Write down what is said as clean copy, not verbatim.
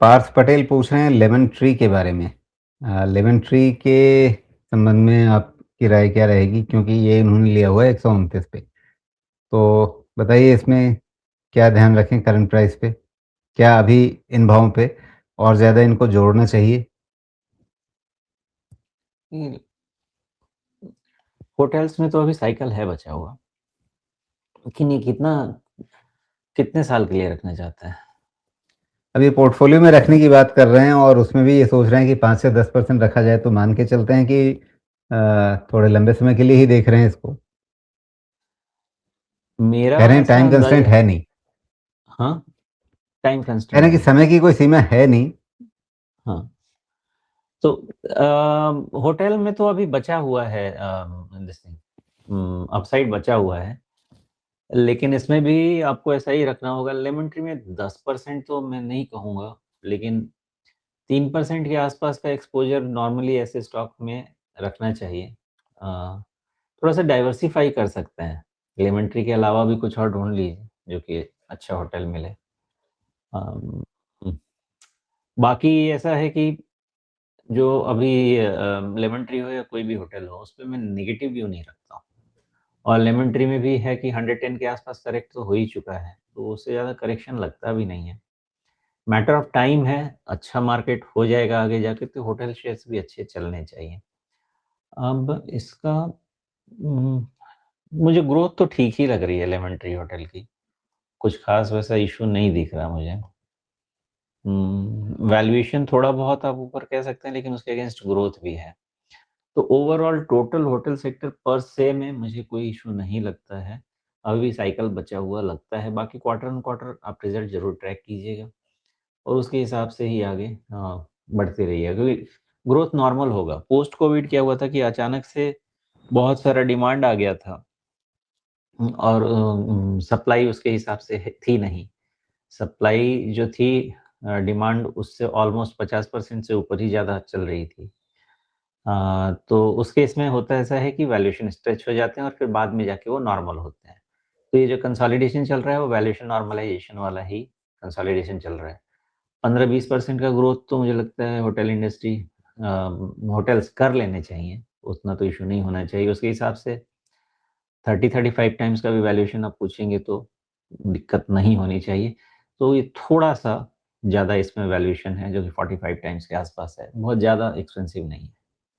पार्थ पटेल पूछ रहे हैं लेमन ट्री के बारे में। लेमन ट्री के संबंध में आपकी राय क्या रहेगी? क्योंकि ये इन्होंने लिया हुआ है 129 पे। तो बताइए इसमें क्या ध्यान रखें करंट प्राइस पे? क्या अभी इन भावों पे और ज़्यादा इनको जोड़ना चाहिए? हम्म, होटल्स में तो अभी साइकिल है बचा हुआ, लेकिन ये कितने साल के लिए रखना चाहता है? अभी पोर्टफोलियो में रखने की बात कर रहे हैं और उसमें भी ये सोच रहे हैं कि 5 से 10% रखा जाए, तो मान के चलते हैं कि थोड़े लंबे समय के लिए ही देख रहे हैं इसको। मेरा कह रहे हैं ऐसा टाइम अंदाजा। कंस्ट्रेंट है नहीं। हाँ, टाइम कह रहे कंस्टेंट हैं कि है। समय की कोई सीमा है नहीं। हाँ, तो होटल में तो अभी बचा हुआ है, अपसाइड बचा हुआ है, लेकिन इसमें भी आपको ऐसा ही रखना होगा। लेमन ट्री में 10% तो मैं नहीं कहूँगा, लेकिन 3% के आसपास का एक्सपोजर नॉर्मली ऐसे स्टॉक में रखना चाहिए। थोड़ा सा डाइवर्सिफाई कर सकते हैं, लेमन ट्री के अलावा भी कुछ और ढूंढ लीजिए जो कि अच्छा होटल मिले। अम, बाकी ऐसा है कि जो अभी लेमन ट्री हो या कोई भी होटल हो, उस पे मैं नेगेटिव व्यू नहीं रखता हूँ। और लेमन ट्री में भी है कि 110 के आसपास करेक्ट तो हो ही चुका है, तो उससे ज़्यादा करेक्शन लगता भी नहीं है। मैटर ऑफ टाइम है, अच्छा मार्केट हो जाएगा आगे जाके, तो होटल शेयर्स भी अच्छे चलने चाहिए। अब इसका मुझे ग्रोथ तो ठीक ही लग रही है लेमन ट्री होटल की, कुछ खास वैसा इशू नहीं दिख रहा मुझे। वैल्यूएशन थोड़ा बहुत आप ऊपर कह सकते हैं, लेकिन उसके अगेंस्ट ग्रोथ भी है। तो ओवरऑल टोटल होटल सेक्टर पर से में मुझे कोई इशू नहीं लगता है। अभी भी साइकिल बचा हुआ लगता है। बाकी क्वार्टर ऑन क्वार्टर आप रिजल्ट ज़रूर ट्रैक कीजिएगा और उसके हिसाब से ही आगे बढ़ते रहिएगा, क्योंकि ग्रोथ नॉर्मल होगा। पोस्ट कोविड क्या हुआ था कि अचानक से बहुत सारा डिमांड आ गया था और सप्लाई उसके हिसाब से थी नहीं। सप्लाई जो थी, डिमांड उससे ऑलमोस्ट 50% से ऊपर ही ज़्यादा चल रही थी। तो उस केस में होता ऐसा है कि वैल्यूएशन स्ट्रेच हो जाते हैं और फिर बाद में जाके वो नॉर्मल होते हैं। तो ये जो कंसोलिडेशन चल रहा है वो वैल्यूएशन नॉर्मलाइजेशन वाला ही कंसोलिडेशन चल रहा है। 15-20% का ग्रोथ तो मुझे लगता है होटल इंडस्ट्री, होटल्स कर लेने चाहिए, उतना तो इश्यू नहीं होना चाहिए। उसके हिसाब से 30-35 टाइम्स का भी वैल्यूएशन आप पूछेंगे तो दिक्कत नहीं होनी चाहिए। तो ये थोड़ा-सा ज़्यादा इसमें वैल्यूएशन है जो कि 45 टाइम्स के आसपास है, बहुत ज़्यादा एक्सपेंसिव नहीं है।